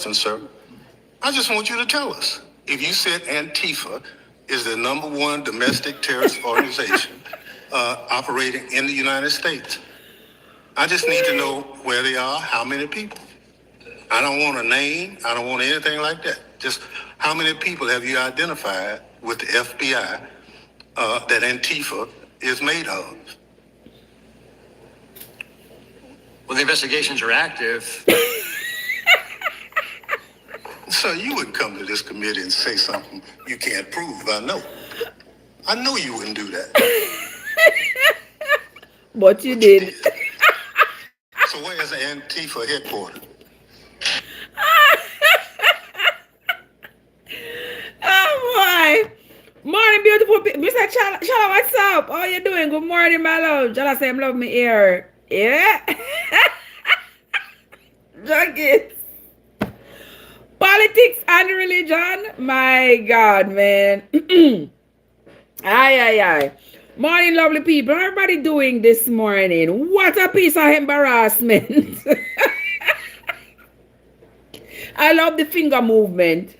question, sir. I just want you to tell us. If you said Antifa is the #1 domestic terrorist organization operating in the United States, I just need to know where they are, how many people. I don't want a name. I don't want anything like that. Just how many people have you identified with the FBI that Antifa is made of? Well, the investigations are active. So you wouldn't come to this committee and say something you can't prove. I know you wouldn't do that. But you did. So where is the Antifa headquarters? Oh boy. Morning, beautiful people. Mr. Chala, what's up? How you doing? Good morning, my love. Chala say I love me here. Yeah. Junkies. Politics and religion. My God, man. Aye. Morning, lovely people. How everybody doing this morning? What a piece of embarrassment. I love the finger movement.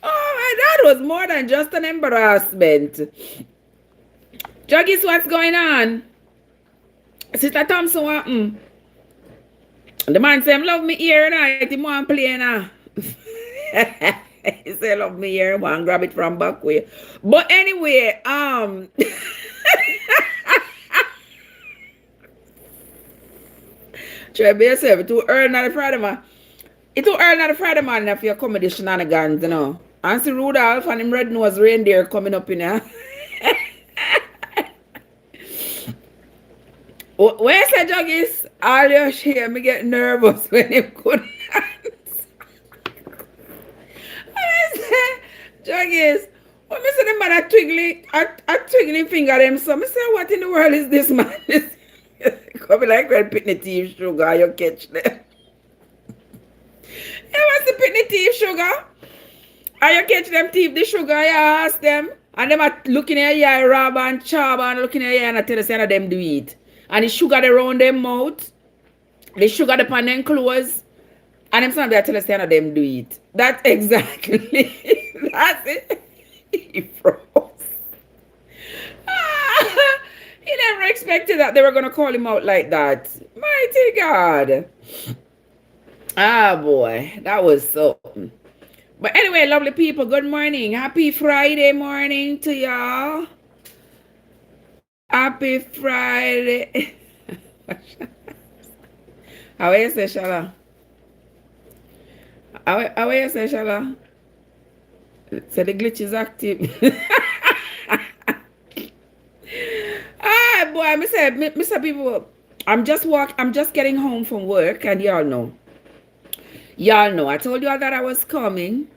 Oh, that was more than just an embarrassment. Juggies, what's going on? Sister Thompson, what? The man say, love me here tonight. He want to play now. He say, love me here. Want to grab it from back way. But anyway, Trev yourself, too early on the Friday, man. It's too early on the Friday, man, if you're coming to shenanigans, you know. And see Rudolph and him red-nosed reindeer coming up in here. When I say Juggies, all you hear me get nervous when him couldn't answer. I say, Juggies, when I say the man a twiggling finger them, so I say, what in the world is this man? Come like when pitney thief sugar, you catch them. Hey, what's the pitney thief sugar? And you catch them thief the sugar, you ask them. And them are looking at you, rob and chop and looking at you and I tell us none of them do it. And the sugar they round them mouth, the sugar upon them clothes, and them some they tell us none of them do it. That's exactly that's it. He froze. He never expected that they were gonna call him out like that. Mighty God. Ah boy, that was something. But anyway, lovely people, good morning. Happy Friday morning to y'all. Happy Friday. How are you say, Shala? How are you say, Shala? So the glitch is active. Ah boy, Mr. People, I'm just getting home from work, and y'all know. I told you all that I was coming.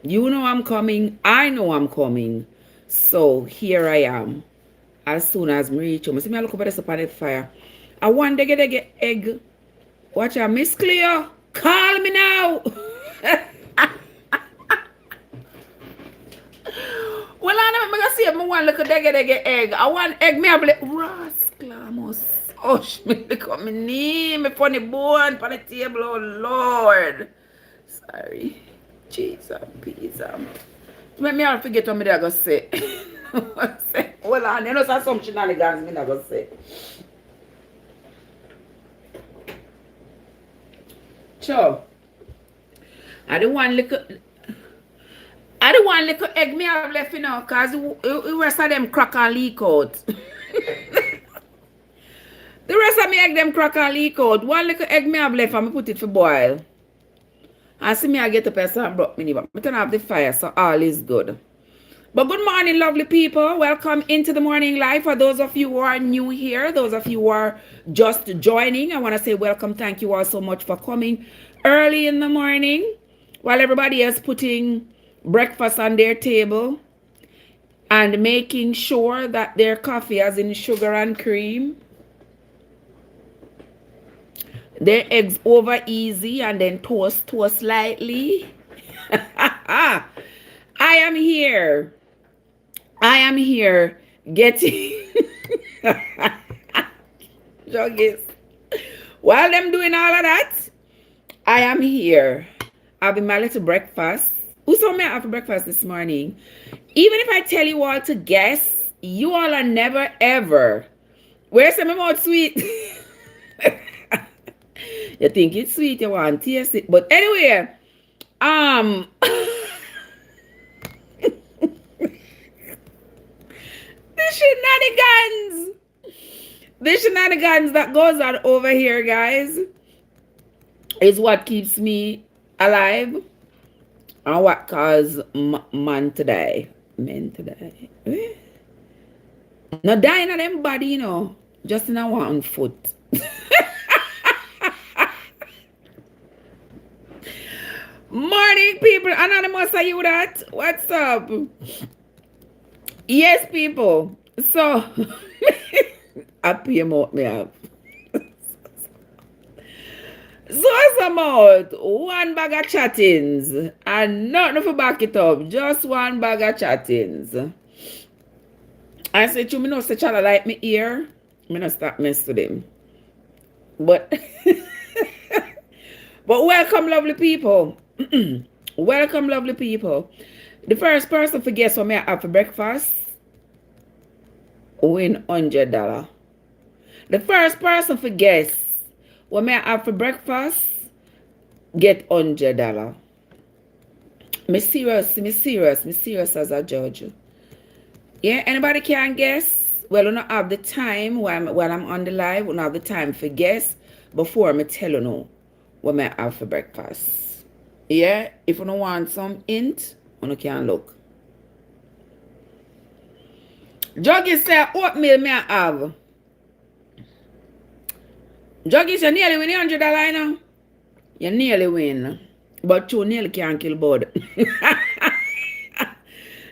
You know I'm coming. I know I'm coming. So here I am. As soon as I reach home, see me look over this upon the fire. I want to get egg. Watch out, Miss Cleo. Call me now. Well, I never gonna see if I want to look at egg. I want egg. Me have like rascalamos. Oh, me look at me knee, me funny bone on the table. Oh Lord, sorry. Jesus, peace. Make me all forget what me I gonna say. Hold on, you know some shenanigans me not gonna say. So, I don't want little egg me have left, you know, because the rest of them crack and leak out. The rest of me egg them crack and leak out. One little egg me have left and me put it for boil. And see me I get up and some broke me, but I turn off the fire, so all is good. But good morning, lovely people. Welcome into the morning live. For those of you who are new here, those of you who are just joining, I want to say welcome. Thank you all so much for coming early in the morning while everybody is putting breakfast on their table and making sure that their coffee has in sugar and cream, their eggs over easy, and then toast slightly. I am here getting Juggies. While them doing all of that, I am here having my little breakfast. Who saw me have for breakfast this morning? Even if I tell you all to guess, you all are never ever. Where's some more sweet? You think it's sweet, you want to taste it. But anyway, the shenanigans that goes on over here, guys, is what keeps me alive and what cause men today. Not dying on them body, you know, just in a one foot. Morning, people. Anonymous, are you that? What's up? Yes, people. So, I pay out me up. So, some out. One bag of chattings. And nothing for back it up. Just one bag of chattings. I said, you know, such a like me ear. Me not stop mess with them. But, but welcome, lovely people. Welcome, lovely people. The first person to guess what me I have for breakfast win $100. The first person to guess what me I have for breakfast get $100. Me serious as a judge. Yeah, anybody can guess? Well, I don't have the time while I'm on the live. I don't have the time for guess before me tell you know what me I have for breakfast. Yeah, if you don't want some hint, you can look. Juggy say oatmeal me I have. Juggy say nearly win $100 now. You nearly win. But you nearly can't kill bud.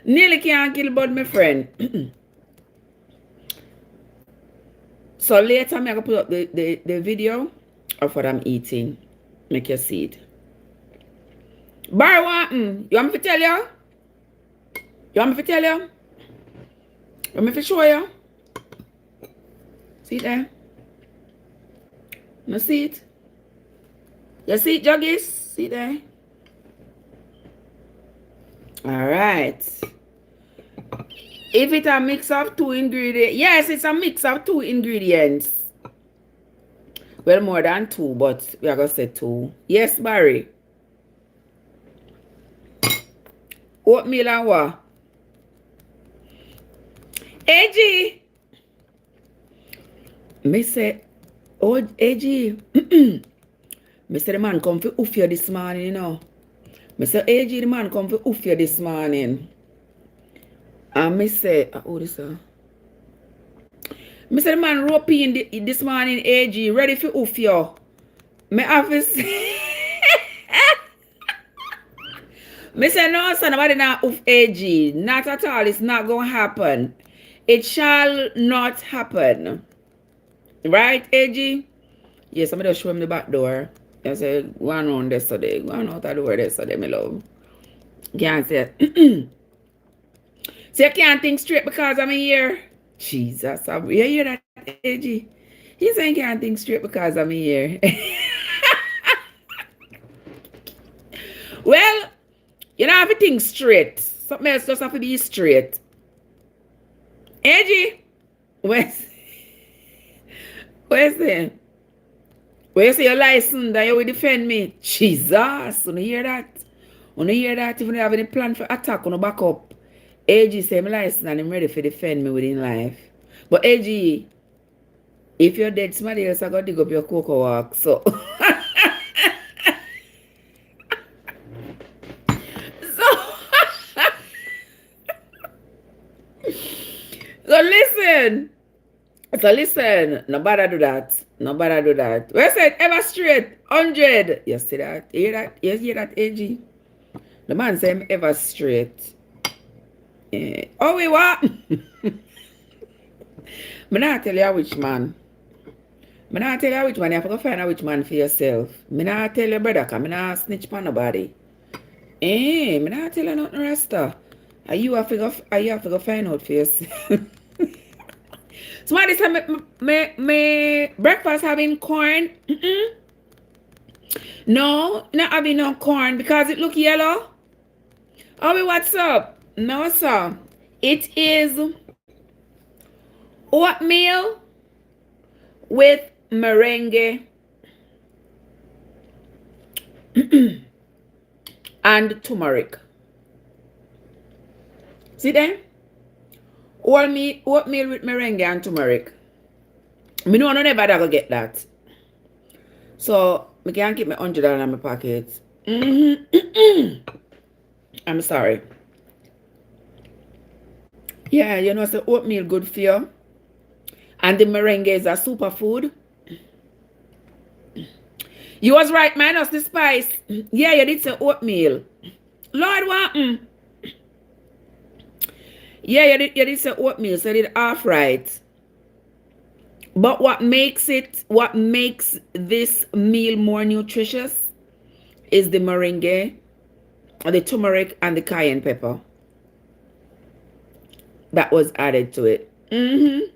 Nearly can't kill bud, my friend. So later I'm going to put up the video of what I'm eating. Make you see it. Barry, you want me to tell you? You want me to tell you? You want me to show you? See it there? You see it? You see it, Juggies? See it there? Alright. If it's a mix of 2 ingredients, yes, it's a mix of 2 ingredients. Well, more than 2, but we are going to say 2. Yes, Barry. Oatmeal and what? AG. Me say, oh, AG. Me say the man come for oof you this morning, you know. Me say, AG, the man come for oof you this morning. And me say, oh, this me say the man rope in this morning, AG, ready for oof you. Me have to say, me say, no, son, nobody not oof AG. Not at all. It's not going to happen. It shall not happen. Right, AG? Yes, somebody show him the back door. I say, go on around yesterday. Go on out the door yesterday, my love. Can't say. So you can't think straight because I'm here. Jesus, you hear that, AG? He saying can't think straight because I'm here. Well, you don't have to think straight. Something else just have to be straight. AG, where's the? Where's your license that you will defend me? Jesus, you hear that? You hear that? If you have any plan for attack, you back up. AG say my license and I'm ready for defend me within life. But AG, if you're dead, somebody else I got to dig up your cocoa walk. So So listen, nobody do that. Nobody do that. Where said ever straight? 100. You see that? You hear that? You hear that, AG? The man said ever straight. Oh, we what? Me not tell you which man. Me not tell you which man. You have to find out which man for yourself. Me not tell you, brother, because me not snitch on nobody. Me not tell you nothing, Rasta. You have to go find out for yourself. Somebody said me breakfast having corn. No, not having no corn because it look yellow. Oh, what's up? No, sir. It is oatmeal with merengue and turmeric. See there? Oatmeal with merengue and turmeric. Me know I never go get that. So I can't keep my $100 in my pocket. I'm sorry. Yeah, you know, so oatmeal good for you. And the merengue is a superfood. You was right, minus the spice. Yeah, you did say oatmeal. Lord, what? Yeah, you did say oatmeal, so you did half right. But what makes this meal more nutritious is the merengue, the turmeric, and the cayenne pepper that was added to it. And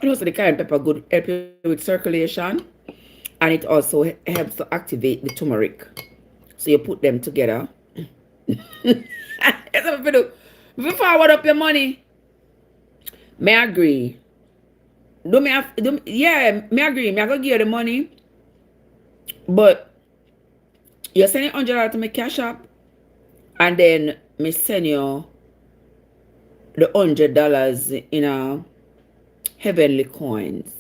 also the cayenne pepper good help you with circulation, and it also helps to activate the turmeric. So you put them together. That's what we do. If you forward up your money, may I agree. Yeah, me agree. Me I go give you the money, but you send $100 to my Cashapp, and then me send you the $100 in a heavenly coins.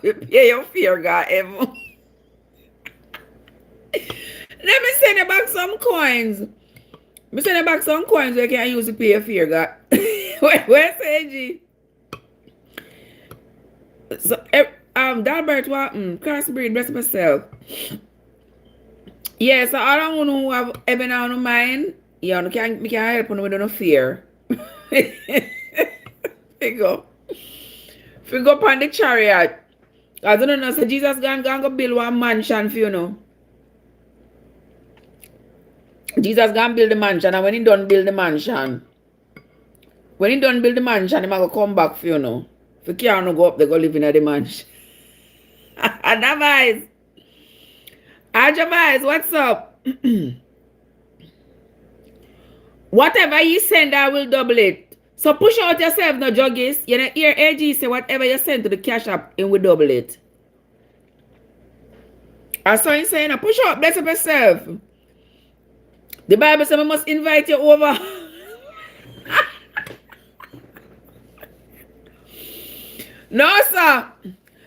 Yeah, your fear God ever. Let me send you back some coins. Me send you back some coins where you can use to pay your fear God. Where's AG? So Dalbert, what? Crossbreed, bless myself. Yeah, so I don't want to have even on mind. Yeah, we can help you with no fear. We go upon the chariot. I don't know, so Jesus gonna build one mansion for you know. Jesus gonna build the mansion, and when he done build the mansion, he gonna come back for you know. If you can't go up, they go live in the mansion. Advice. Advice, what's up? Whatever you send, I will double it. So push out yourself, no juggies. You know, here AG say whatever you send to the Cashapp, it will double it. I saw you saying, push out, bless up yourself. The Bible says we must invite you over. No, sir.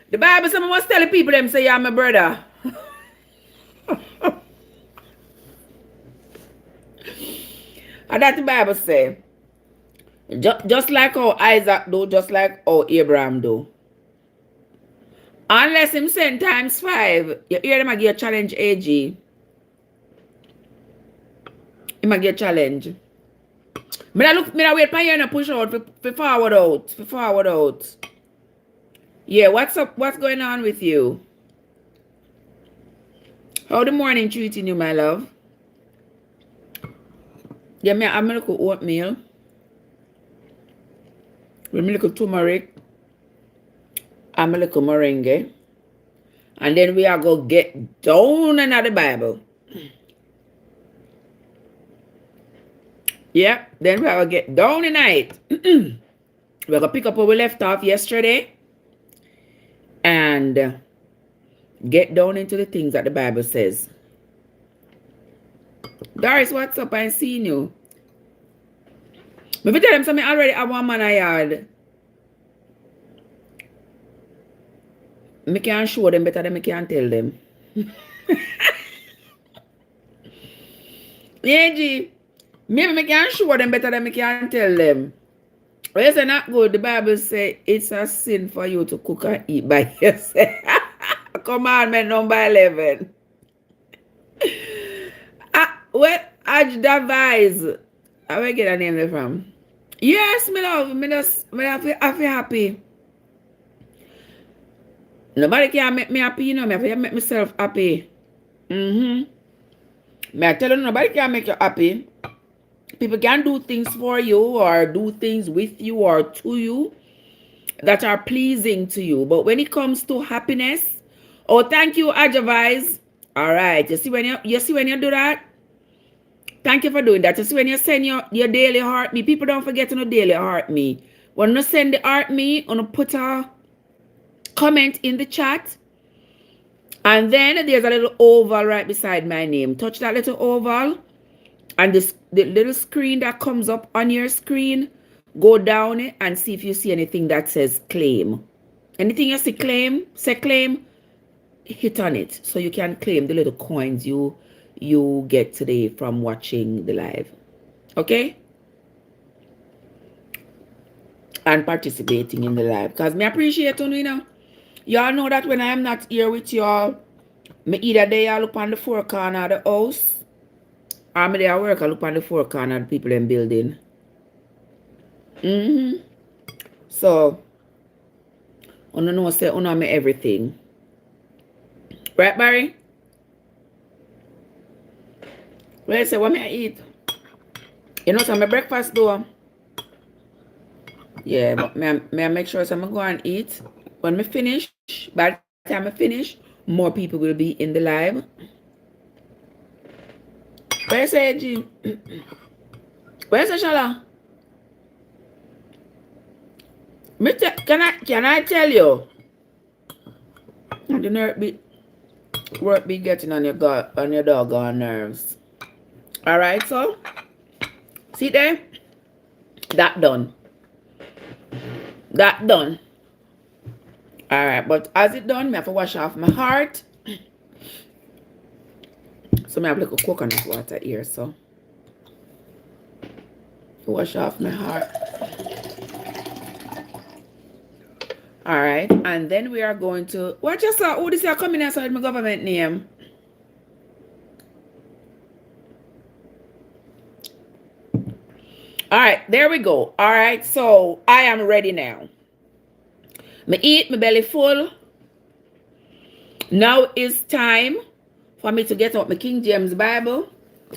The Bible says we must tell the people them say you're my brother. And that the Bible say. Just like how Isaac do, just like how Abraham do. Unless him send times 5, you hear them give a challenge AG. He might get a challenge. Me wait for you and push out for forward out. Yeah, what's up? What's going on with you? How the morning treating you, my love? Yeah, I'm gonna cook oatmeal. With a little turmeric. I'm a little merengue. And then we are going to get down in the Bible. Yeah, then we are going to get down tonight. We're going to pick up where we left off yesterday. And get down into the things that the Bible says. Doris, what's up? I seen you. If you tell them something already have one man I yard. I can't show them better than I can tell them. Yeah, G. Maybe I can't show them better than I can tell them. But it's not good. The Bible says it's a sin for you to cook and eat by yourself. Commandment number 11. Well, I advise. I will get a name there from. Yes, my love. I feel happy. Nobody can make me happy, you know. I have to make myself happy. May I tell you, nobody can make you happy. People can do things for you or do things with you or to you. that are pleasing to you. But when it comes to happiness, oh, thank you, Ajavise. All right, you see when you do that? Thank you for doing that. You see when you send your daily heart me, people don't forget to know daily heart me. When you send the heart me, you put a comment in the chat. And then there's a little oval right beside my name. Touch that little oval. And the little screen that comes up on your screen, go down it and see if you see anything that says claim. Anything you see claim, say claim, hit on it so you can claim the little coins you get today from watching the live. Okay? And participating in the live. Because me appreciate you know. Y'all know that when I am not here with y'all, me either they all look on the four corner of the house, or me there work I look on the four corner of the people in building. So, I don't know say I me everything. Right, Barry? Well, I say, what me I eat? You know, so my breakfast though. Yeah, but may I make sure so I go and eat. When me finish, by the time I finish, more people will be in the live. Where's G? Where's Shala? Can I tell you? The nerve work be getting on your doggone nerves. All right, so see there, that done. That done. All right, but as it done, me have to wash off my heart. So me have like a coconut water here, so wash off my heart. All right, and then we are going to what you saw. Oh, this is coming outside my government name. All right, there we go. All right, so I am ready now. Me eat, my belly full. Now it's time for me to get out my King James Bible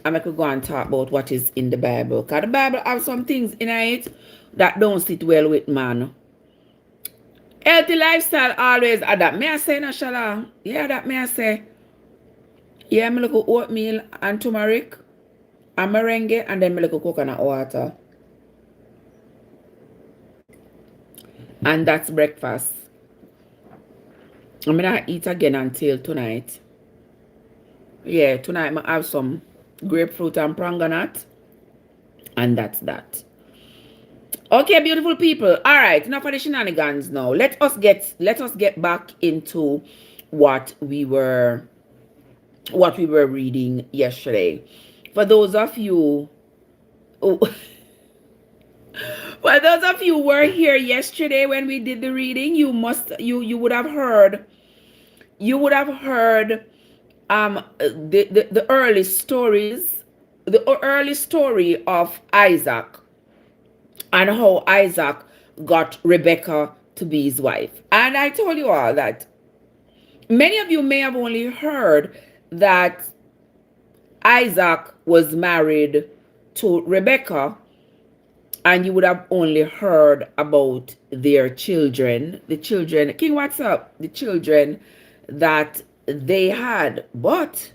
and I could go and talk about what is in the Bible. Because the Bible have some things in it that don't sit well with man. Healthy lifestyle always adapt. May I say, no, Shala? Yeah, that may I say. Yeah, me look at oatmeal and turmeric and merengue and then me look at coconut water. And that's breakfast. I'm gonna eat again until tonight. Yeah, tonight I have some grapefruit and pranganut. And that's that. Okay, beautiful people. All right, enough of the shenanigans now. Let us get back into what we were reading yesterday. For those of you who for those of you who were here yesterday when we did the reading, you would have heard the early stories, the early story of Isaac and how Isaac got Rebecca to be his wife. And I told you all that many of you may have only heard that Isaac was married to Rebecca, and you would have only heard about their children, the children, King, what's up? The children that they had. But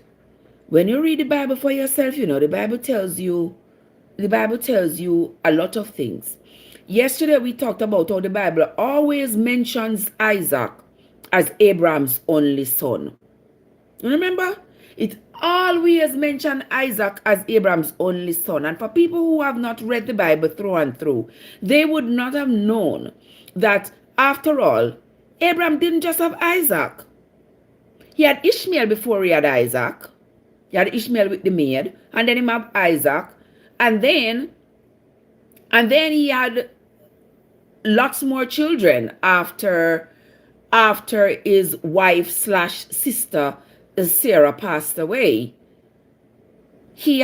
when you read the Bible for yourself, you know, the Bible tells you a lot of things. Yesterday we talked about how the Bible always mentions Isaac as Abraham's only son. You remember? It always mentions Isaac as Abraham's only son. And for people who have not read the Bible through and through, they would not have known that after all, Abraham didn't just have Isaac. He had Ishmael before he had Isaac. He had Ishmael with the maid, and then he had Isaac, and then he had lots more children after his wife/sister Sarah passed away. He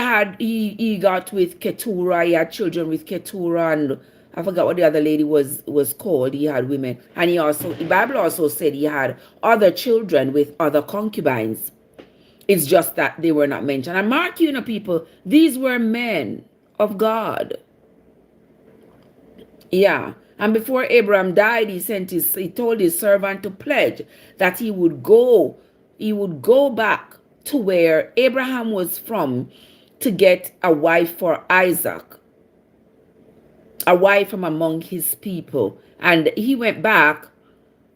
got with Keturah. He had children with Keturah, and I forgot what the other lady was called. He had women, and the Bible also said he had other children with other concubines. It's just that they were not mentioned. And mark you know, people, these were men of God. Yeah, And before Abraham died, he told his servant to pledge that he would go back to where Abraham was from to get a wife for Isaac, a wife from among his people. And he went back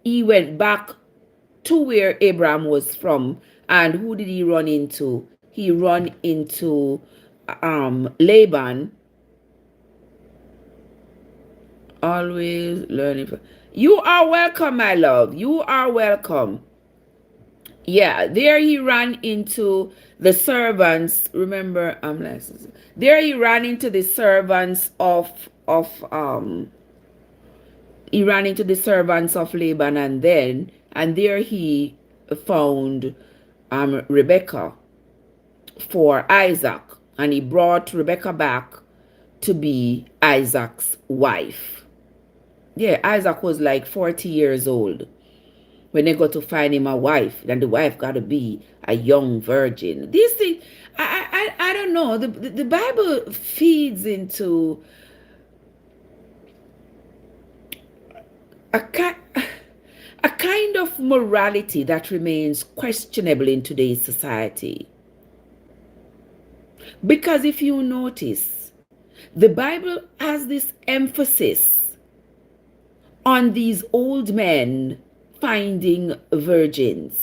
to where Abraham was from. And who did he run into? He run into Laban. Always learning. You are welcome, my love. You are welcome. Yeah, there he ran into the servants. Remember, there he ran into the servants of Laban, and there he found Rebecca for Isaac, and he brought Rebecca back to be Isaac's wife. Yeah, Isaac was like 40 years old when they got to find him a wife. Then the wife got to be a young virgin. These things, I don't know. The Bible feeds into a kind of morality that remains questionable in today's society. Because if you notice, the Bible has this emphasis on these old men finding virgins.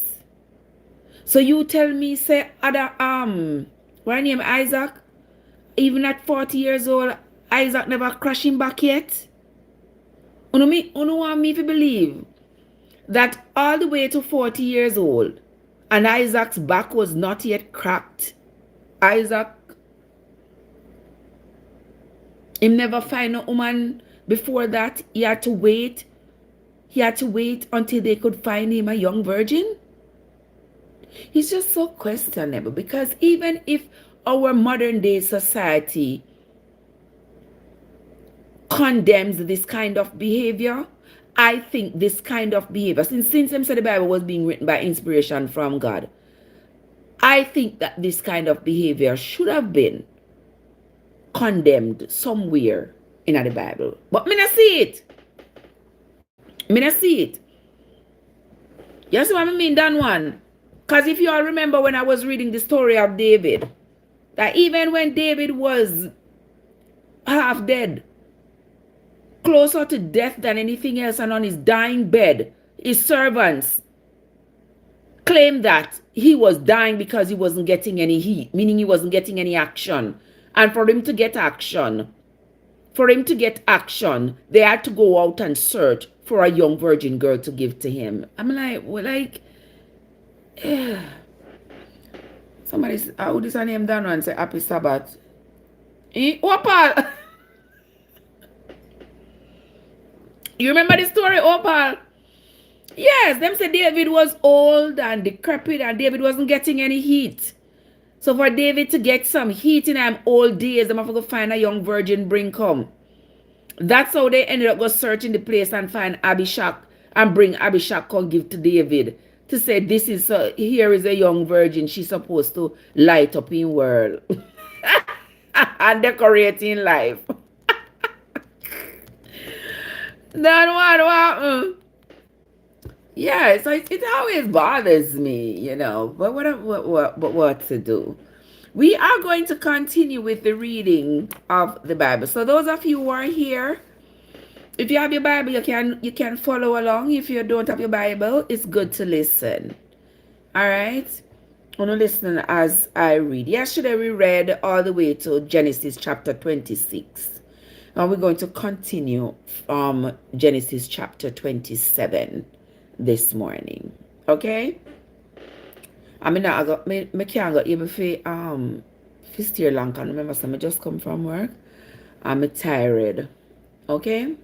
So you tell me, say, what name Isaac? Even at 40 years old, Isaac never crashed him back yet? You want me to believe that all the way to 40 years old, and Isaac's back was not yet cracked? Isaac, him never find a woman before that. He had to wait until they could find him a young virgin. It's just so questionable, because even if our modern day society condemns this kind of behavior, I think this kind of behavior, since them said the Bible was being written by inspiration from God, I think that this kind of behavior should have been condemned somewhere in the Bible. But me not see it. You see what I mean, Dan one? Because if you all remember when I was reading the story of David, that even when David was half dead, closer to death than anything else, and on his dying bed, his servants claimed that he was dying because he wasn't getting any heat, meaning he wasn't getting any action. And for him to get action, they had to go out and search for a young virgin girl to give to him. I'm like, somebody, how this her name down and say happy Sabbath? Opal. You remember the story, Opal? Yes, them say David was old and decrepit and David wasn't getting any heat. So for David to get some heat in them old days, them have to go find a young virgin bring come. That's how they ended up go searching the place and find Abishak and bring Abishak come give to David to say, this is here is a young virgin. She's supposed to light up in world and decorate in life. That what happened? Yeah, so it always bothers me, you know. But what to do? We are going to continue with the reading of the Bible. So those of you who are here, if you have your Bible, you can follow along. If you don't have your Bible, it's good to listen. All right? I'm going to listen as I read. Yesterday we read all the way to Genesis chapter 26. And we're going to continue from Genesis chapter 27 this morning. Okay? I mean, I can't go able to stay long. I remember some just come from work. I'm tired. Okay?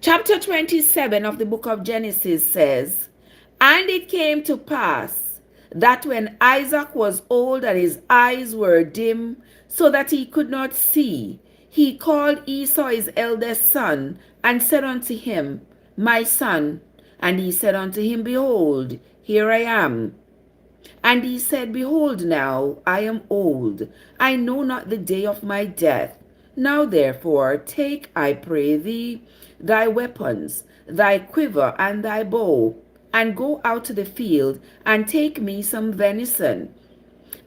Chapter 27 of the book of Genesis says, and it came to pass that when Isaac was old and his eyes were dim, so that he could not see, he called Esau his eldest son, and said unto him, my son. And he said unto him, behold, here I am. And he said, behold now, I am old. I know not the day of my death. Now therefore take, I pray thee, thy weapons, thy quiver and thy bow, and go out to the field, and take me some venison,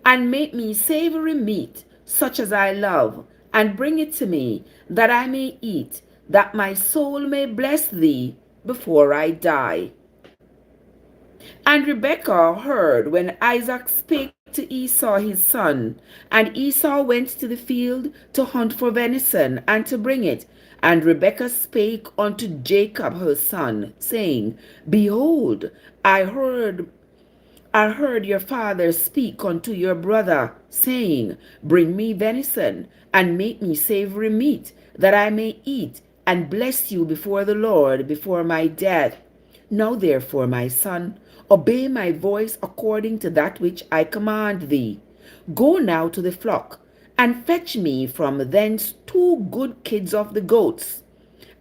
and make me savory meat, such as I love, and bring it to me, that I may eat, that my soul may bless thee before I die. And Rebekah heard when Isaac spake to Esau his son. And Esau went to the field to hunt for venison, and to bring it. And Rebekah spake unto Jacob her son, saying, Behold, I heard your father speak unto your brother, saying, Bring me venison, and make me savory meat, that I may eat, and bless you before the Lord, before my death. Now therefore, my son, obey my voice according to that which I command thee. Go now to the flock, and fetch me from thence 2 good kids of the goats,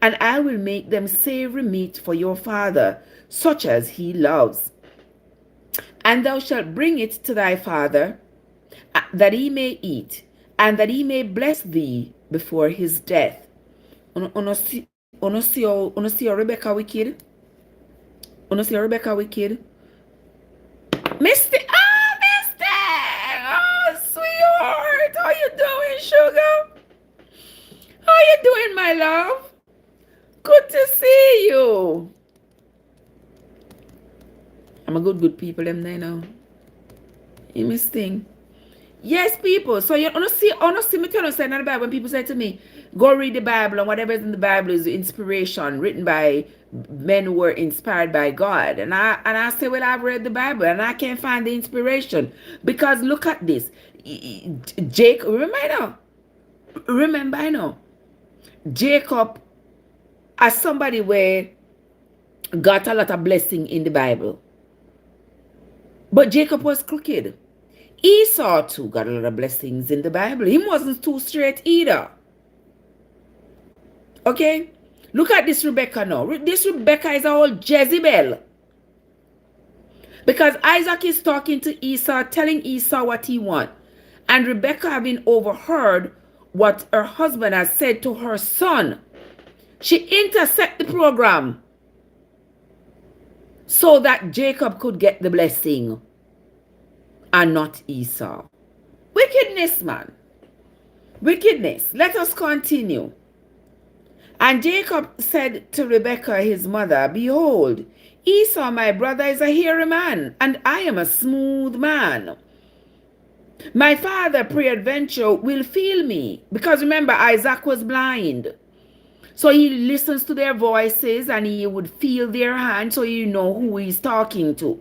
and I will make them savory meat for your father, such as he loves. And thou shalt bring it to thy father, that he may eat, and that he may bless thee before his death. Uno see Rebecca wicked? Uno see Rebecca wicked? Misty! Ah, Misty! Oh, sweetheart! How you doing, sugar? How you doing, my love? Good to see you. I'm a good people, them there now. You miss thing. Yes, people. So you honestly me tell you in the Bible when people say to me, go read the Bible, and whatever is in the Bible is inspiration written by men who were inspired by God. And I say, well, I've read the Bible and I can't find the inspiration. Because look at this. Jacob, remember I know. Jacob as somebody where got a lot of blessing in the Bible. But Jacob was crooked. Esau too got a lot of blessings in the Bible. He wasn't too straight either. Okay? Look at this Rebecca now. This Rebecca is a whole Jezebel. Because Isaac is talking to Esau, telling Esau what he wants. And Rebecca having overheard what her husband has said to her son. She intercept the program so that Jacob could get the blessing and not Esau. Wickedness, man. Wickedness. Let us continue. And Jacob said to Rebekah his mother, Behold, Esau my brother is a hairy man, and I am a smooth man. My father peradventure will feel me. Because remember, Isaac was blind. So he listens to their voices and he would feel their hands so you know who he's talking to.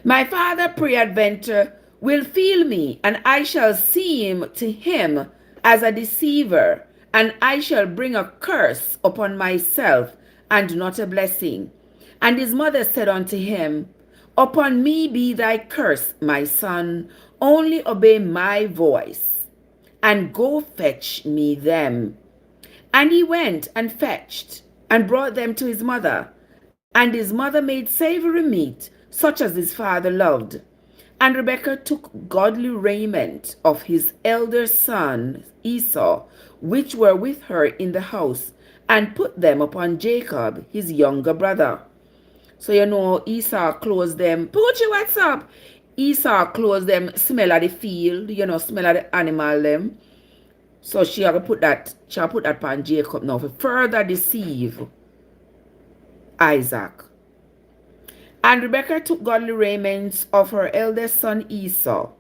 My father peradventure will feel me, and I shall seem to him as a deceiver, and I shall bring a curse upon myself, and not a blessing. And his mother said unto him, Upon me be thy curse, my son, only obey my voice, and go fetch me them. And he went and fetched, and brought them to his mother. And his mother made savory meat, such as his father loved. And Rebekah took godly raiment of his elder son Esau, which were with her in the house, and put them upon Jacob, his younger brother. So you know Esau clothes them. Poochie, what's up? Esau clothes them, smell of the field, smell of the animal them. So she'll put that upon Jacob now to further deceive Isaac. And Rebekah took godly raiments of her eldest son Esau,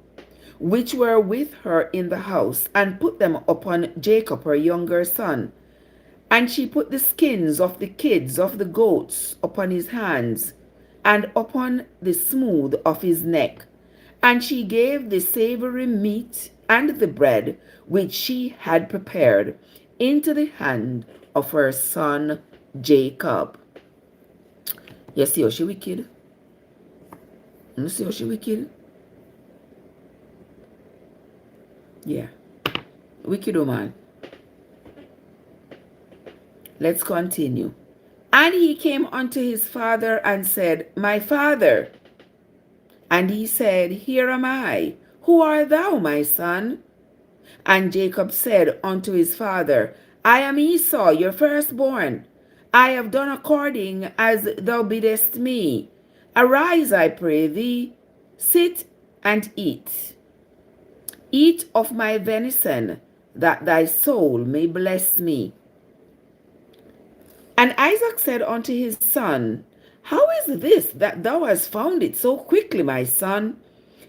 which were with her in the house, and put them upon Jacob her younger son. And she put the skins of the kids of the goats upon his hands, and upon the smooth of his neck. And she gave the savory meat and the bread which she had prepared into the hand of her son Jacob. You see how she wicked? You see how she wicked? Yeah. Wicked woman. Let's continue. And he came unto his father and said, My father. And he said, Here am I. Who art thou, my son? And Jacob said unto his father, I am Esau, your firstborn. I have done according as thou biddest me. Arise, I pray thee, sit and eat. Eat of my venison, that thy soul may bless me. And Isaac said unto his son, How is this that thou hast found it so quickly, my son?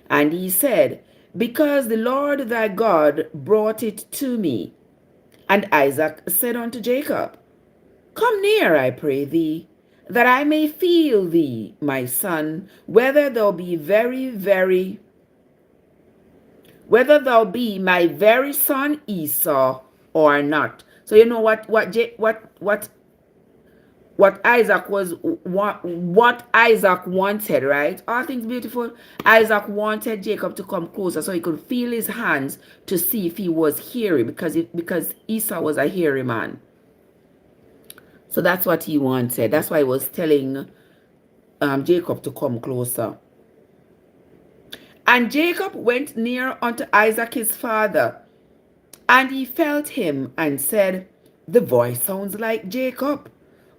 And he said, Because the Lord thy God brought it to me. And Isaac said unto Jacob, Come near, I pray thee, that I may feel thee, my son, whether thou be my very son Esau or not. So you know what Isaac wanted, right? All things beautiful. Isaac wanted Jacob to come closer so he could feel his hands to see if he was hairy, because Esau was a hairy man. So that's what he wanted. That's why he was telling Jacob to come closer. And Jacob went near unto Isaac his father, and he felt him and said, The voice sounds like Jacob,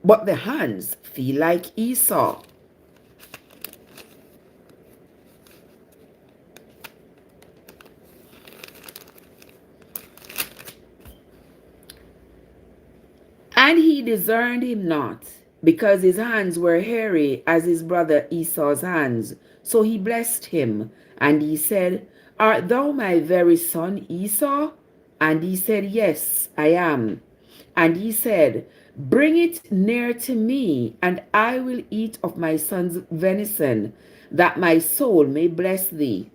but the hands feel like Esau. And he discerned him not, because his hands were hairy as his brother Esau's hands. So he blessed him, and he said, Art thou my very son Esau? And he said, Yes, I am. And he said, Bring it near to me, and I will eat of my son's venison, that my soul may bless thee.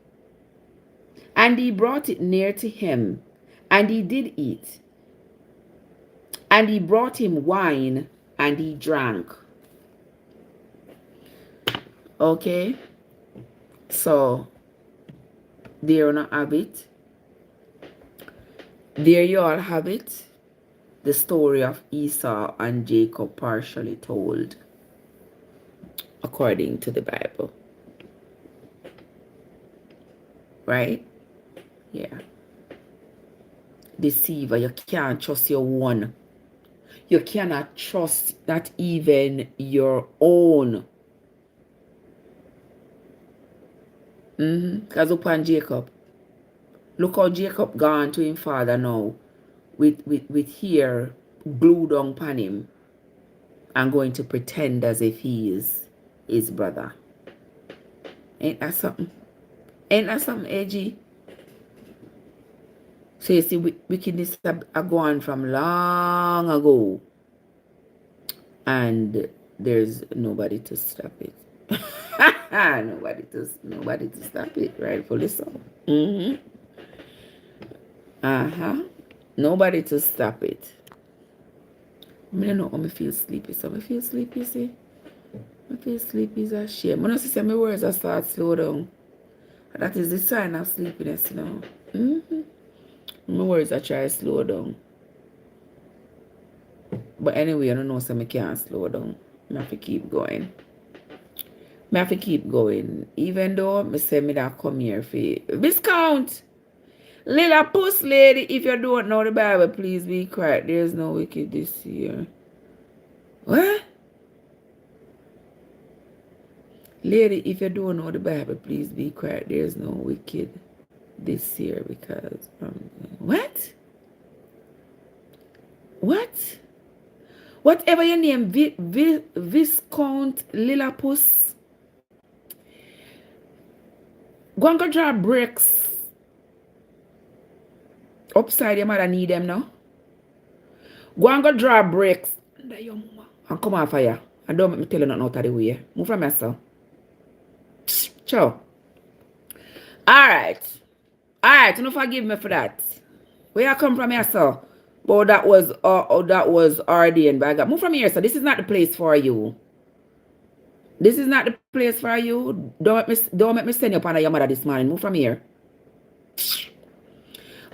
And he brought it near to him, and he did eat. And he brought him wine, and he drank. Okay, so there you not have it. There you all have it. The story of Esau and Jacob partially told according to the Bible. Right? Yeah. Deceiver, you can't trust your one. You cannot trust not even your own. Because upon Jacob, look how Jacob gone to him father now with hair glued on upon him and going to pretend as if he is his brother. Ain't that something? Ain't that something, AG? So you see, wickedness are gone from long ago. And there's nobody to stop it. nobody to stop it, rightfully so. Nobody to stop it. I don't know how I feel sleepy. So I feel sleepy, see? I feel sleepy is a shame. When I see my words I start slow down. That is the sign of sleepiness, you know. My words I try to slow down. But anyway, I don't know, so I can't slow down. I have to keep going. Even though I say me that come here for discount. Little puss lady, if you don't know the Bible, please be quiet. There's no wicked this year. What? Lady, if you don't know the Bible, please be quiet. There's no wicked this year because what? Whatever your name, Viscount Lillipus, go and go draw bricks upside your mother need them now. Go and go draw bricks and come off fire. And don't make me tell you nothing out of the way. Move from yourself. Ciao. Alright, don't forgive me for that. Where you come from here, sir? But that was ordained by God. Move from here, sir. This is not the place for you. This is not the place for you. Don't make me send you upon your mother this morning. Move from here.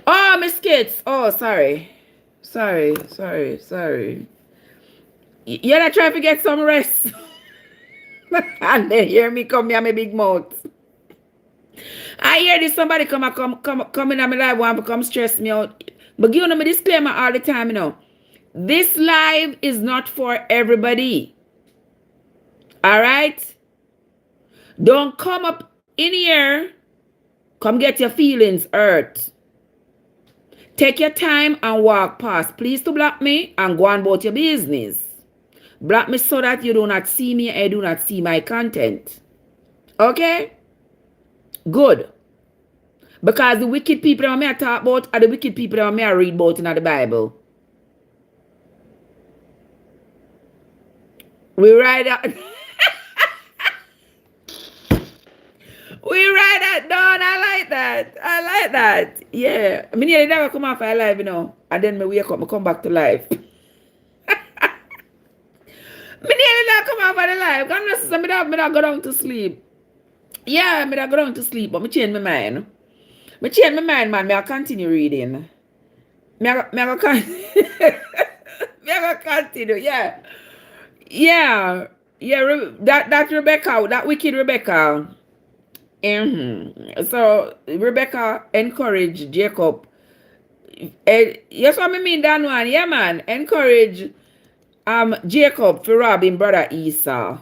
Oh, Miss Kids. Oh, sorry. You're not trying to get some rest. And then hear me come here, my big mouth. I hear this somebody come in on my live want to come stress me out. But give them a disclaimer all the time, you know. This live is not for everybody. Alright? Don't come up in here. Come get your feelings hurt. Take your time and walk past. Please to block me and go on about your business. Block me so that you do not see me and do not see my content. Okay? Good. Because the wicked people that I talk about are the wicked people that I read about in the Bible. We ride out. We write that down. I like that. I like that. Yeah. I mean, yeah, never come off live, you know. And then me wake up, me come back to life. Me nearly not come off of the live. I'm not saying me not go down to sleep. Yeah, me not go down to sleep, but me change my mind. Me change my mind, man. Me I continue reading. Me I go continue. Yeah. Yeah. Yeah. That Rebecca, that wicked Rebecca. So Rebecca encouraged Jacob. Yes, what I mean that one. Yeah, man. Encourage Jacob for robbing brother Esau.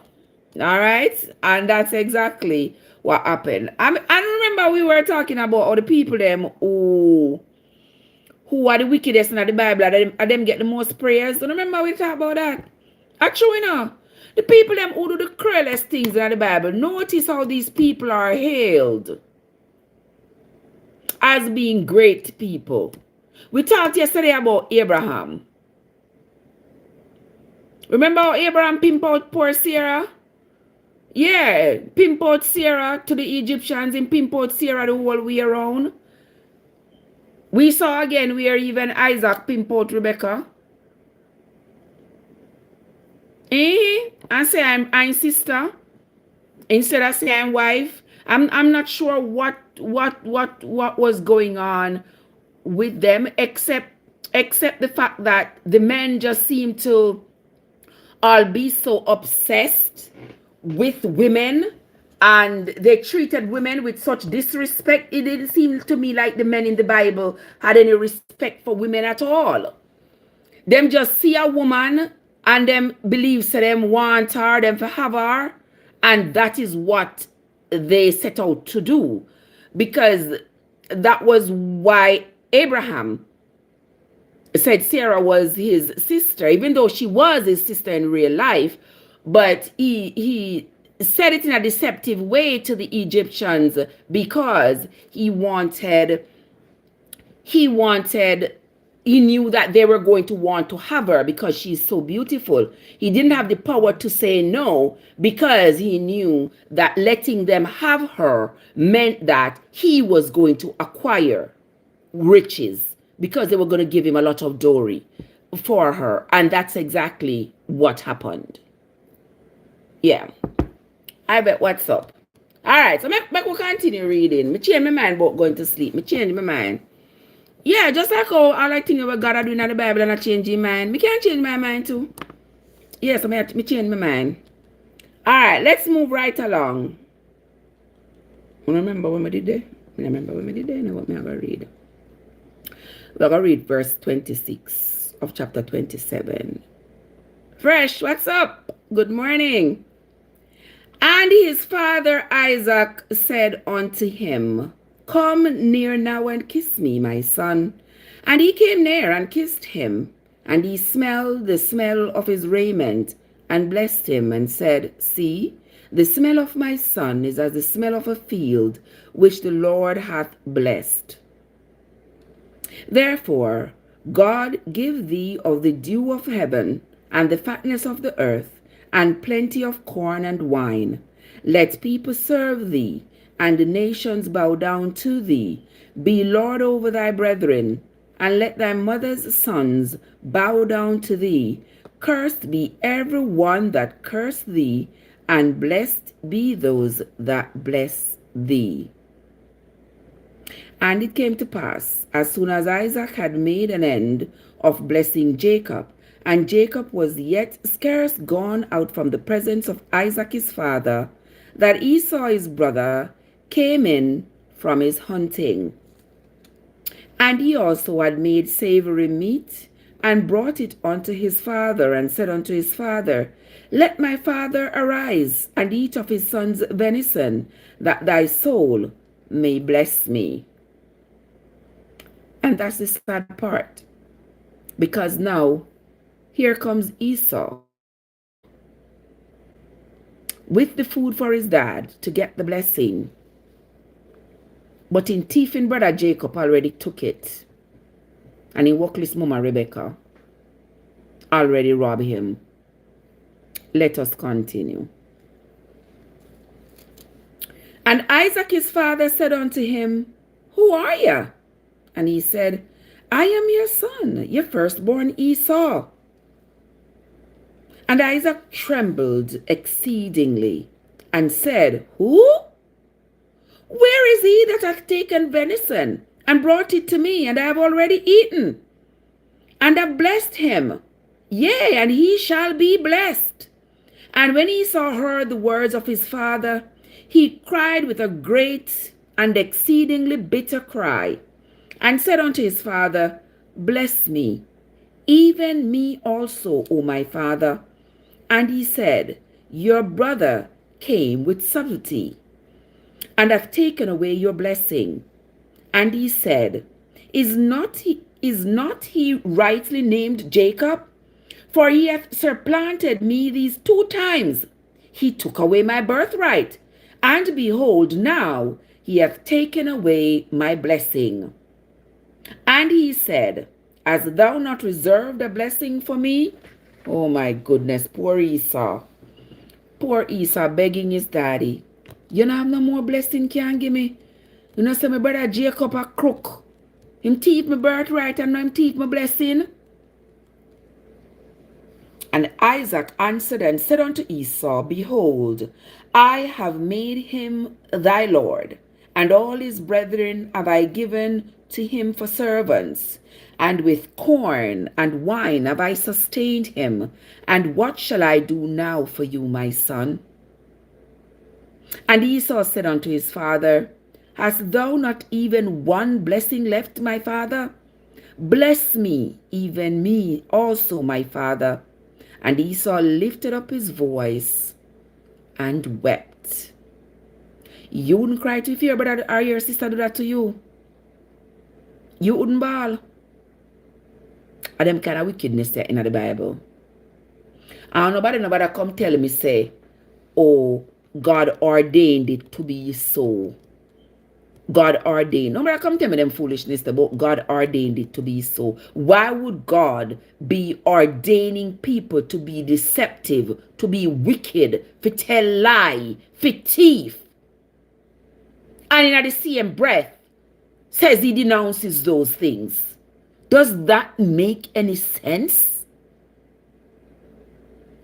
Alright? And that's exactly what happened. And remember we were talking about all the people them who are the wickedest in the Bible and them get the most prayers. So remember we talked about that. Actually, you know. The people them who do the cruelest things in the Bible, notice how these people are hailed as being great people. We talked yesterday about Abraham. Remember how Abraham pimped out poor Sarah? Yeah, pimp out Sarah to the Egyptians and pimp out Sarah the whole way around. We saw again where even Isaac pimp out Rebecca. And say I'm sister instead of say I'm wife. I'm not sure what was going on with them except the fact that the men just seem to all be so obsessed with women and they treated women with such disrespect. It didn't seem to me like the men in the Bible had any respect for women at all. Them just see a woman and them believe so them want her, them for have her. And that is what they set out to do. Because that was why Abraham said Sarah was his sister, even though she was his sister in real life. But he said it in a deceptive way to the Egyptians because he knew that they were going to want to have her because she's so beautiful. He didn't have the power to say no because he knew that letting them have her meant that he was going to acquire riches because they were going to give him a lot of dowry for her. And that's exactly what happened. Yeah. I bet what's up. All right. So make we continue reading. Me change my mind about going to sleep. Me change my mind. Yeah, just like how all I think what God are doing in the Bible and I change your mind. Me can change my mind too. Yes, me change my mind. Alright, let's move right along. Remember when we did that? Remember when we did that? Now what me I gonna read? We're gonna read verse 26 of chapter 27. Fresh, what's up? Good morning. And his father Isaac said unto him, Come near now and kiss me, my son. And he came near and kissed him. And he smelled the smell of his raiment and blessed him and said, See, the smell of my son is as the smell of a field which the Lord hath blessed. Therefore, God give thee of the dew of heaven and the fatness of the earth and plenty of corn and wine. Let people serve thee, and the nations bow down to thee. Be Lord over thy brethren, and let thy mother's sons bow down to thee. Cursed be every one that cursed thee, and blessed be those that bless thee. And it came to pass, as soon as Isaac had made an end of blessing Jacob, and Jacob was yet scarce gone out from the presence of Isaac his father, that Esau his brother came in from his hunting. And he also had made savory meat, and brought it unto his father, and said unto his father, Let my father arise, and eat of his son's venison, that thy soul may bless me. And that's the sad part. Because now, here comes Esau with the food for his dad to get the blessing. But in thieving, brother Jacob already took it. And in workless mama Rebecca already robbed him. Let us continue. And Isaac his father said unto him, Who are you? And he said, I am your son, your firstborn Esau. And Isaac trembled exceedingly, and said, Who? Where is he that hath taken venison, and brought it to me, and I have already eaten, and have blessed him? Yea, and he shall be blessed. And when Esau heard the words of his father, he cried with a great and exceedingly bitter cry, and said unto his father, Bless me, even me also, O my father. And he said, Your brother came with subtlety, and hath taken away your blessing. And he said, Is not he rightly named Jacob? For he hath supplanted me these 2 times. He took away my birthright, and behold, now he hath taken away my blessing. And he said, Hast thou not reserved a blessing for me? Oh my goodness, poor Esau. Poor Esau begging his daddy. You know have no more blessing can give me. You know say my brother Jacob a crook. Him thief my birthright and now him thief my blessing. And Isaac answered and said unto Esau, Behold, I have made him thy lord, and all his brethren have I given to him for servants, and with corn and wine have I sustained him. And what shall I do now for you, my son? And Esau said unto his father, Hast thou not even one blessing left, my father? Bless me, even me also, my father. And Esau lifted up his voice and wept. You wouldn't cry to fear, brother, or your sister do that to you. You wouldn't bawl. And them kind of wickedness there in the Bible. And nobody come tell me say, oh, God ordained it to be so. God ordained. Nobody come tell me them foolishness about God ordained it to be so. Why would God be ordaining people to be deceptive, to be wicked, to tell lie, for thief? And in the same breath, says he denounces those things. Does that make any sense?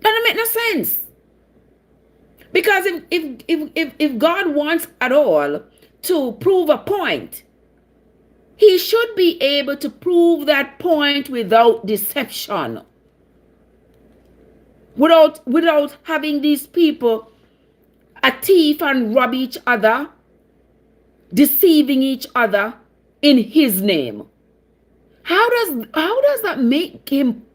Doesn't make no sense. Because if God wants at all to prove a point, he should be able to prove that point without deception. Without having these people a thief and rob each other, deceiving each other in his name. How does that make him,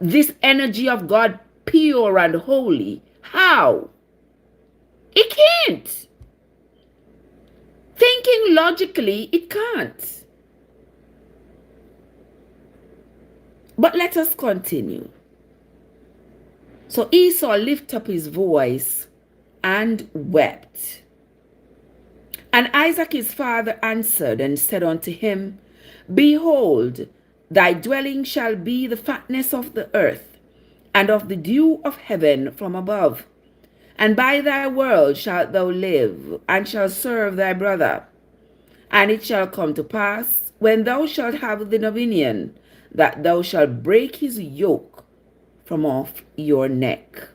this energy of God, pure and holy? How? It can't. Thinking logically, it can't. But let us continue. So Esau lifted up his voice and wept. And Isaac his father answered and said unto him, Behold, thy dwelling shall be the fatness of the earth, and of the dew of heaven from above. And by thy word shalt thou live, and shalt serve thy brother. And it shall come to pass, when thou shalt have the dominion, that thou shalt break his yoke from off your neck.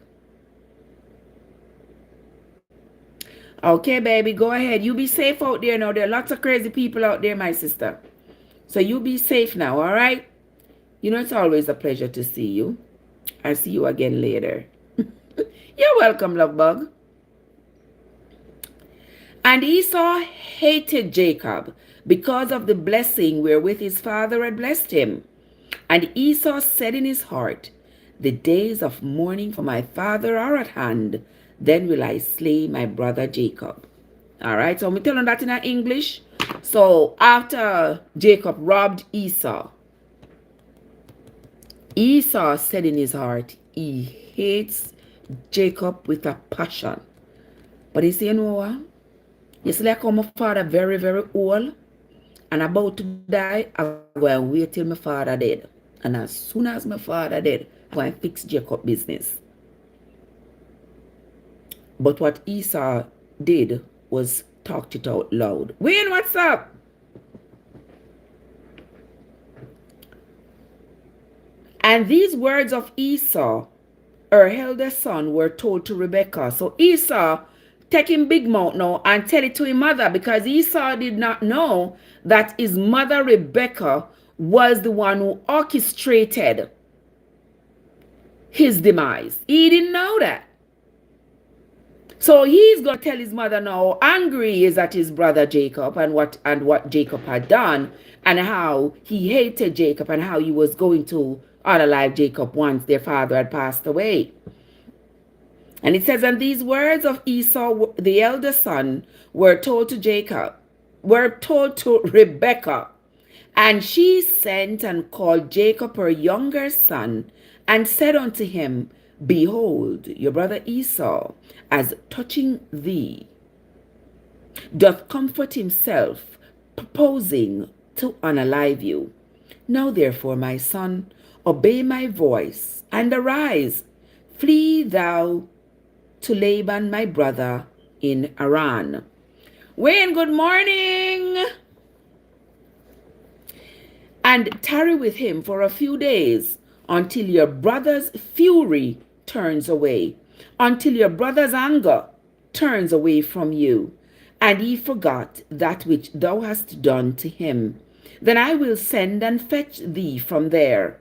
Okay, baby, go ahead. You be safe out there now. There are lots of crazy people out there, my sister. So you be safe now, all right? You know, it's always a pleasure to see you. I'll see you again later. You're welcome, love bug. And Esau hated Jacob because of the blessing wherewith his father had blessed him. And Esau said in his heart, the days of mourning for my father are at hand. Then will I slay my brother Jacob. All right, so I'm telling that in English. So after Jacob robbed Esau, Esau said in his heart, he hates Jacob with a passion. But he said, you know what? You see, like how my father very, very old and about to die, I'm going to wait till my father dead. And as soon as my father dead, I'm going to fix Jacob business. But what Esau did was talked it out loud. Wayne, what's up? And these words of Esau, her eldest son, were told to Rebekah. So Esau take him big mouth now and tell it to his mother, because Esau did not know that his mother Rebekah was the one who orchestrated his demise. He didn't know that. So he's going to tell his mother now angry he is at his brother Jacob and what Jacob had done, and how he hated Jacob and how he was going to unalive Jacob once their father had passed away. And it says, and these words of Esau, the eldest son, were told to Rebekah. And she sent and called Jacob her younger son, and said unto him, behold, your brother Esau, as touching thee, doth comfort himself, purposing to unalive you. Now therefore, my son, obey my voice, and arise, flee thou to Laban my brother in Aran. Wayne, good morning. And tarry with him for a few days, until your brother's fury turns away, until your brother's anger turns away from you, and he forgot that which thou hast done to him. Then I will send and fetch thee from there.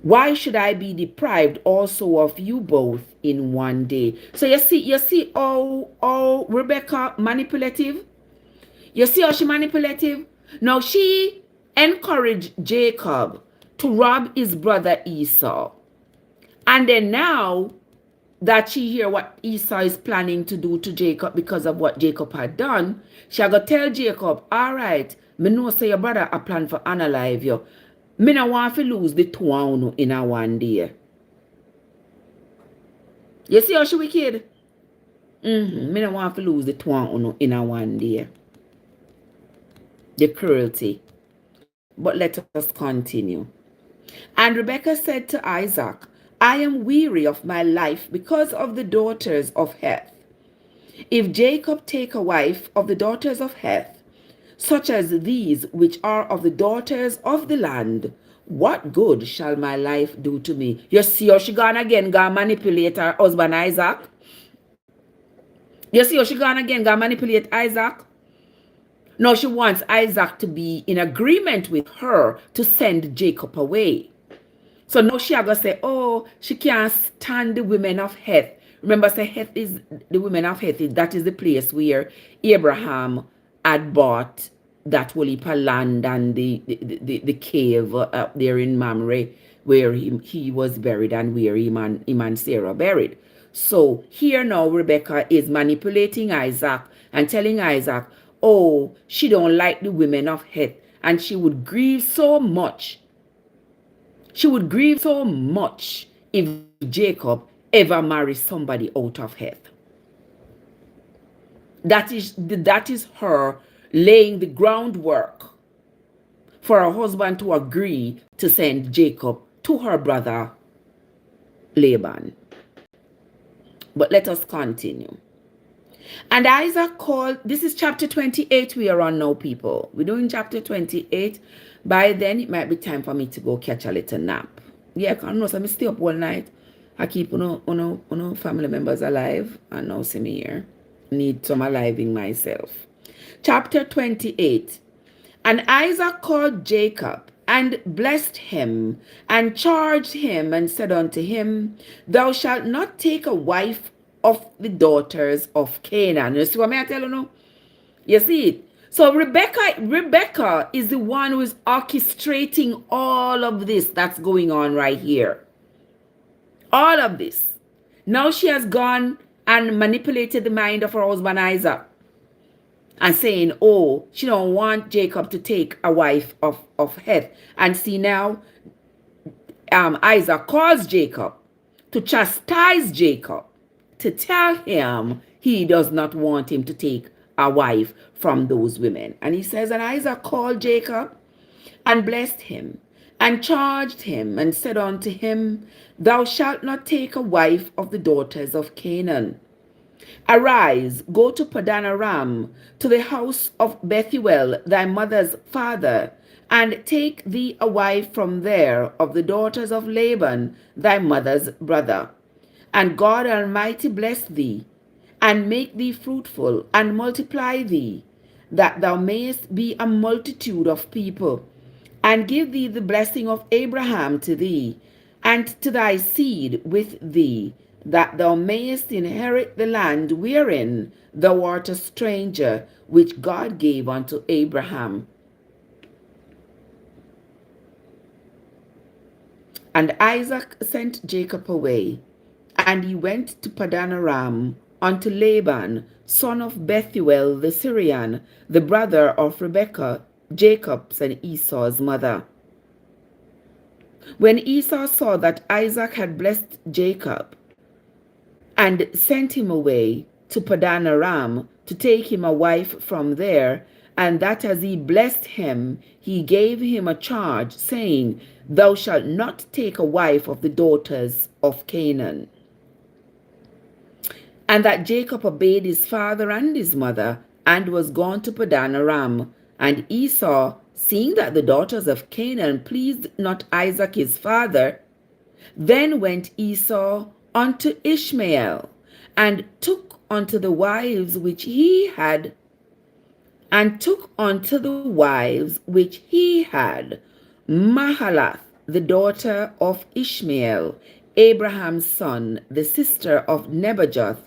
Why should I be deprived also of you both in one day? So you see how Rebekah manipulative? You see how she manipulative? Now she encouraged Jacob to rob his brother Esau. And then now that she hear what Esau is planning to do to Jacob because of what Jacob had done, she go tell Jacob, all right, me know say your brother a plan for unalive you. Me no want to lose the two of you in a one day. You see how she wicked? Me no want to lose the two of you in a one day. The cruelty. But let us continue. And Rebekah said to Isaac, I am weary of my life because of the daughters of Heth. If Jacob take a wife of the daughters of Heth, such as these which are of the daughters of the land, what good shall my life do to me? You see how she gone again, gonna manipulate her husband Isaac? You see how she gone again, gonna manipulate Isaac? Now she wants Isaac to be in agreement with her to send Jacob away. So now she gonna say, oh, she can't stand the women of Heth. Remember, say Heth is the women of Heth. That is the place where Abraham had bought that whole heap of land and the cave up there in Mamre, where he was buried and where him and Sarah buried. So here now Rebekah is manipulating Isaac and telling Isaac, oh, she don't like the women of Heth, and she would grieve so much. She would grieve so much if Jacob ever marries somebody out of Heth. That is her laying the groundwork for her husband to agree to send Jacob to her brother Laban. But let us continue. And Isaac called, this is chapter 28 we are on now, people. We're doing chapter 28. By then, it might be time for me to go catch a little nap. Yeah, I know, so I stay up all night. I keep uno family members alive, and now see me here. Need some aliving myself. Chapter 28. And Isaac called Jacob, and blessed him, and charged him, and said unto him, thou shalt not take a wife of the daughters of Canaan. You see what I tell you now? You see it? So Rebecca is the one who is orchestrating all of this that's going on right here. All of this. Now she has gone and manipulated the mind of her husband Isaac and saying, oh, she don't want Jacob to take a wife of Heth. And see now, Isaac calls Jacob to chastise Jacob, to tell him he does not want him to take a wife from those women. And he says, and Isaac called Jacob and blessed him and charged him and said unto him, thou shalt not take a wife of the daughters of Canaan. Arise, go to Padan Aram, to the house of Bethuel, thy mother's father, and take thee a wife from there of the daughters of Laban, thy mother's brother. And God Almighty bless thee, and make thee fruitful, and multiply thee, that thou mayest be a multitude of people, and give thee the blessing of Abraham to thee, and to thy seed with thee, that thou mayest inherit the land wherein thou art a stranger, which God gave unto Abraham. And Isaac sent Jacob away, and he went to Padan Aram unto Laban, son of Bethuel the Syrian, the brother of Rebekah, Jacob's and Esau's mother. When Esau saw that Isaac had blessed Jacob, and sent him away to Padan Aram to take him a wife from there, and that as he blessed him, he gave him a charge, saying, thou shalt not take a wife of the daughters of Canaan. And that Jacob obeyed his father and his mother, and was gone to Padan Aram. And Esau, seeing that the daughters of Canaan pleased not Isaac his father, then went Esau unto Ishmael, and took unto the wives which he had, Mahalath, the daughter of Ishmael, Abraham's son, the sister of Nebajoth,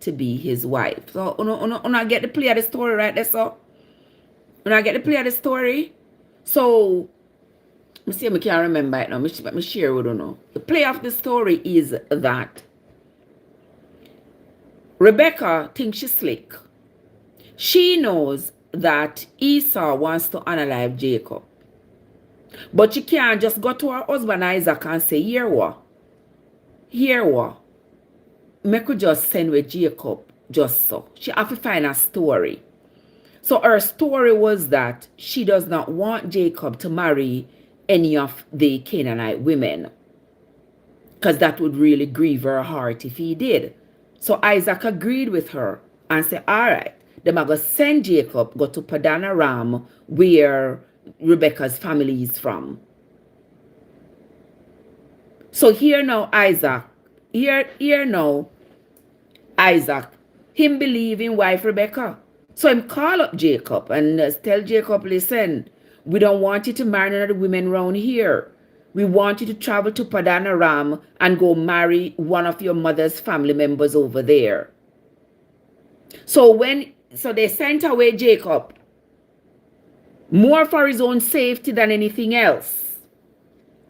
to be his wife. So, I get the play of the story right there, so. I get the play of the story. So, I see I can't remember it now. Me share with you now. The play of the story is that Rebecca thinks she's slick. She knows that Esau wants to unalive Jacob. But she can't just go to her husband Isaac and say, here what? Me could just send with Jacob just so. She have to find a story. So her story was that she does not want Jacob to marry any of the Canaanite women, because that would really grieve her heart if he did. So Isaac agreed with her and said, all right, them are going to send Jacob go to Padan Aram, where Rebecca's family is from. So here now Isaac, him believe in wife Rebecca. So him call up Jacob and tell Jacob, listen, we don't want you to marry none of the women around here. We want you to travel to Padan Aram and go marry one of your mother's family members over there. So they sent away Jacob, more for his own safety than anything else.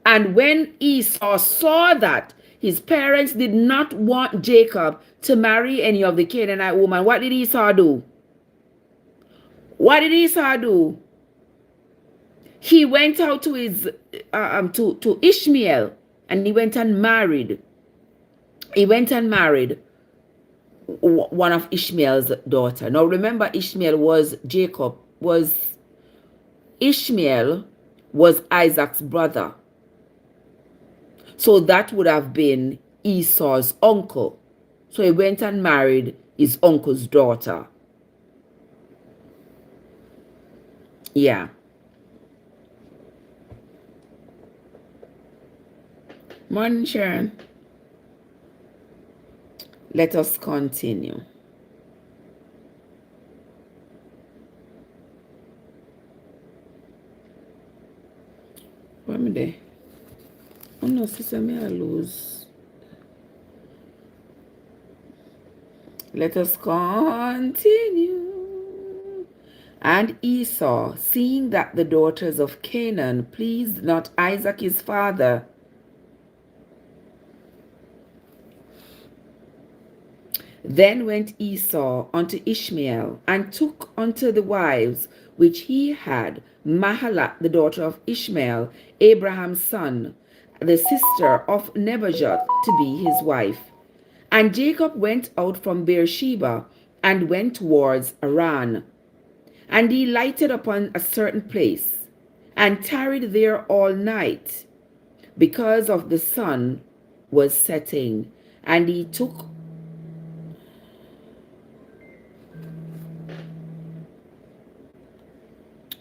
And when Esau saw that his parents did not want Jacob to marry any of the Canaanite women, what did Esau do? He went out to his to Ishmael, and he went and married. One of Ishmael's daughter. Now remember, Ishmael was Isaac's brother. So that would have been Esau's uncle. So he went and married his uncle's daughter. Yeah. Morning, Sharon. Let us continue. Where am I there? Oh no, sister, may I lose? Let us continue. And Esau, seeing that the daughters of Canaan pleased not Isaac his father, then went Esau unto Ishmael, and took unto the wives which he had Mahalat the daughter of Ishmael, Abraham's son, the sister of Nebajoth, to be his wife. And Jacob went out from Beersheba, and went towards Haran. And he lighted upon a certain place, and tarried there all night, because of the sun was setting. And he took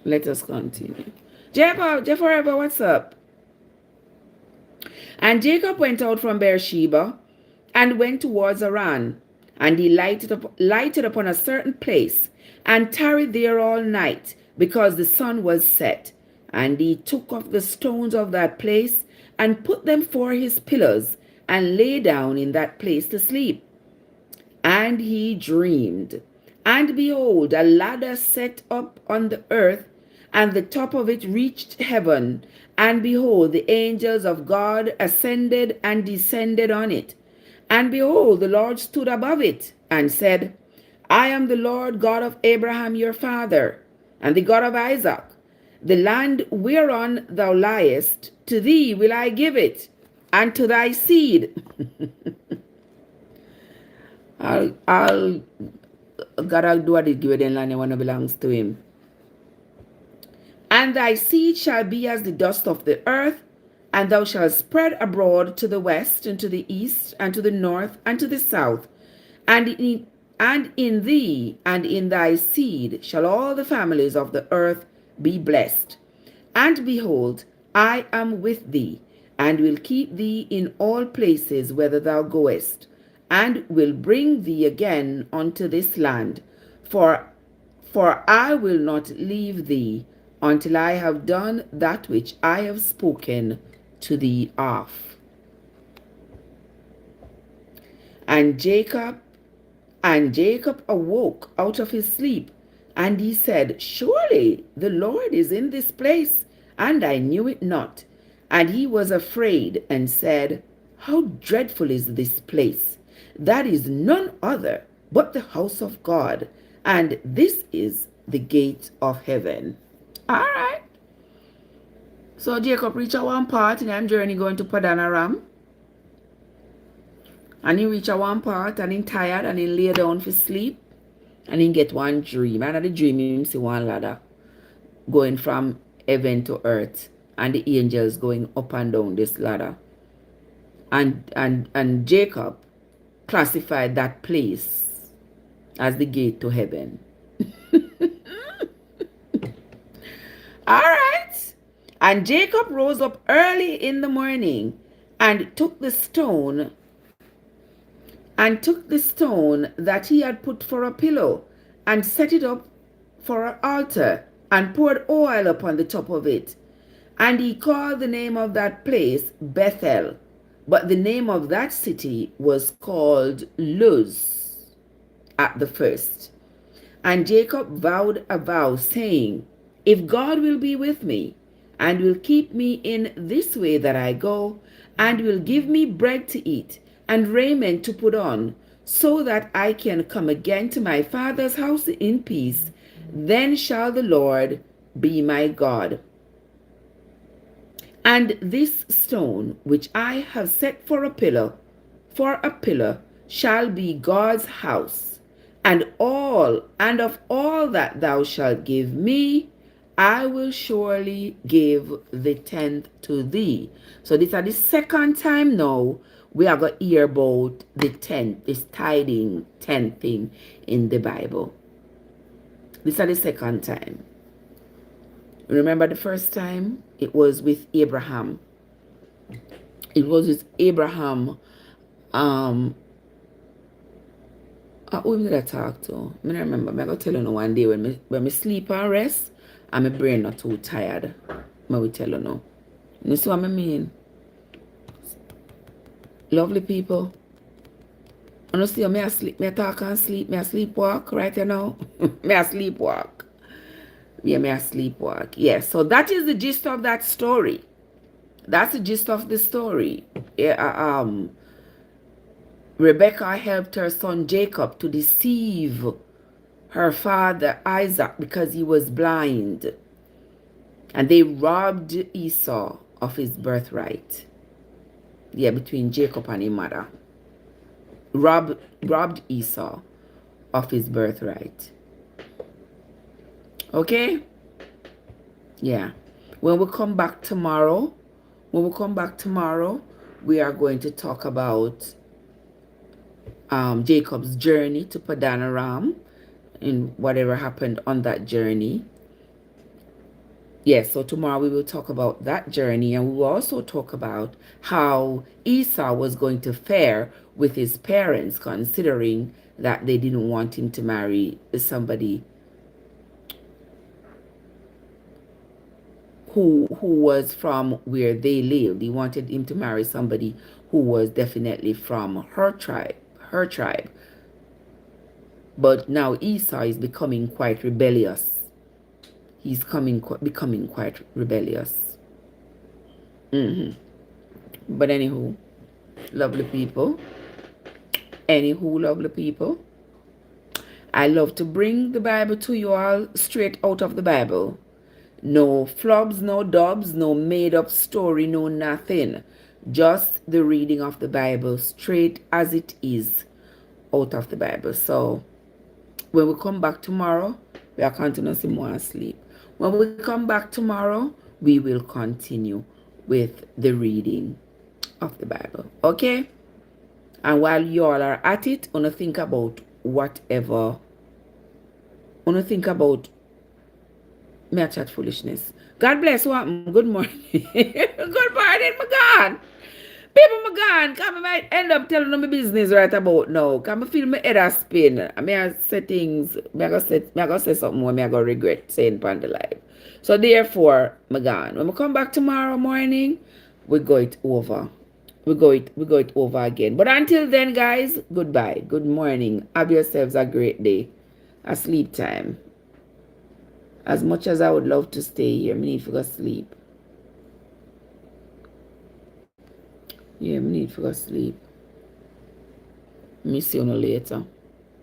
Let us continue. Jeff Forever, what's up? And Jacob went out from Beersheba, and went towards Haran. And he lighted upon a certain place, and tarried there all night, because the sun was set. And he took off the stones of that place, and put them for his pillars, and lay down in that place to sleep. And he dreamed, and behold, a ladder set up on the earth, and the top of it reached heaven. And behold, the angels of God ascended and descended on it. And behold, the Lord stood above it, and said, I am the Lord God of Abraham your father, and the God of Isaac. The land whereon thou liest, to thee will I give it, and to thy seed. God do what it give the land when it belongs to him. And thy seed shall be as the dust of the earth, and thou shalt spread abroad to the west, and to the east, and to the north, and to the south. And in thee and in thy seed shall all the families of the earth be blessed. And behold, I am with thee, and will keep thee in all places whither thou goest, and will bring thee again unto this land. For I will not leave thee until I have done that which I have spoken to thee of. And Jacob awoke out of his sleep, and he said, Surely the Lord is in this place, and I knew it not. And he was afraid, and said, How dreadful is this place! That is none other but the house of God, and this is the gate of heaven. All right. So Jacob reached a one part in his journey going to Padanaram. And he reached a one part, and he tired, and he lay down for sleep. And he get one dream. And at the dream, he see one ladder going from heaven to earth, and the angels going up and down this ladder. And Jacob classified that place as the gate to heaven. All right. And Jacob rose up early in the morning, and took the stone that he had put for a pillow, and set it up for an altar, and poured oil upon the top of it. And he called the name of that place Bethel, but the name of that city was called Luz at the first. And Jacob vowed a vow, saying, If God will be with me, and will keep me in this way that I go, and will give me bread to eat, and raiment to put on, so that I can come again to my father's house in peace, then shall the Lord be my God. And this stone which I have set for a pillar, shall be God's house, and of all that thou shalt give me, I will surely give the 10th to thee. So this is the second time now we are going to hear about the 10th, this tithing 10th thing in the Bible. This is the second time. Remember the first time? It was with Abraham. It was with Abraham. Who did I talk to? I don't remember. I'm going to tell you one day when I sleep and rest, and my brain not too tired. I will tell you now. You see what I mean? Lovely people. Honestly, me a sleep, me a talk and sleep, me a sleepwalk right now. Me a sleepwalk. Yeah, me a sleepwalk. Yes, so that is the gist of that story. That's the gist of the story. Yeah, Rebecca helped her son Jacob to deceive her father Isaac because he was blind. And they robbed Esau of his birthright. Yeah, between Jacob and his mother. Robbed Esau of his birthright. Okay? Yeah. When we come back tomorrow, we are going to talk about Jacob's journey to Padanaram and whatever happened on that journey. Yes, so tomorrow we will talk about that journey, and we will also talk about how Esau was going to fare with his parents, considering that they didn't want him to marry somebody who was from where they lived. He wanted him to marry somebody who was definitely from her tribe. But now Esau is becoming quite rebellious. He's becoming quite rebellious. But anywho, lovely people. Lovely people. I love to bring the Bible to you all straight out of the Bible. No flubs, no dubs, no made up story, no nothing. Just the reading of the Bible straight as it is out of the Bible. So when we come back tomorrow, we are continuously more asleep. When we come back tomorrow, we will continue with the reading of the Bible. Okay? And while you all are at it, wanna think about whatever. Wanna think about me a chat foolishness. God bless what? Good morning. Good morning, my God. People, my God, come I might end up telling them my business right about now. Come I feel my head a spin. I may I say things, I go say something more, I go regret saying upon the live. So therefore, my God, when we come back tomorrow morning, we go it over. We go it over again. But until then, guys, goodbye. Good morning. Have yourselves a great day. A sleep time. As much as I would love to stay here, I need to go sleep. Yeah, I need to go sleep. Me see you later.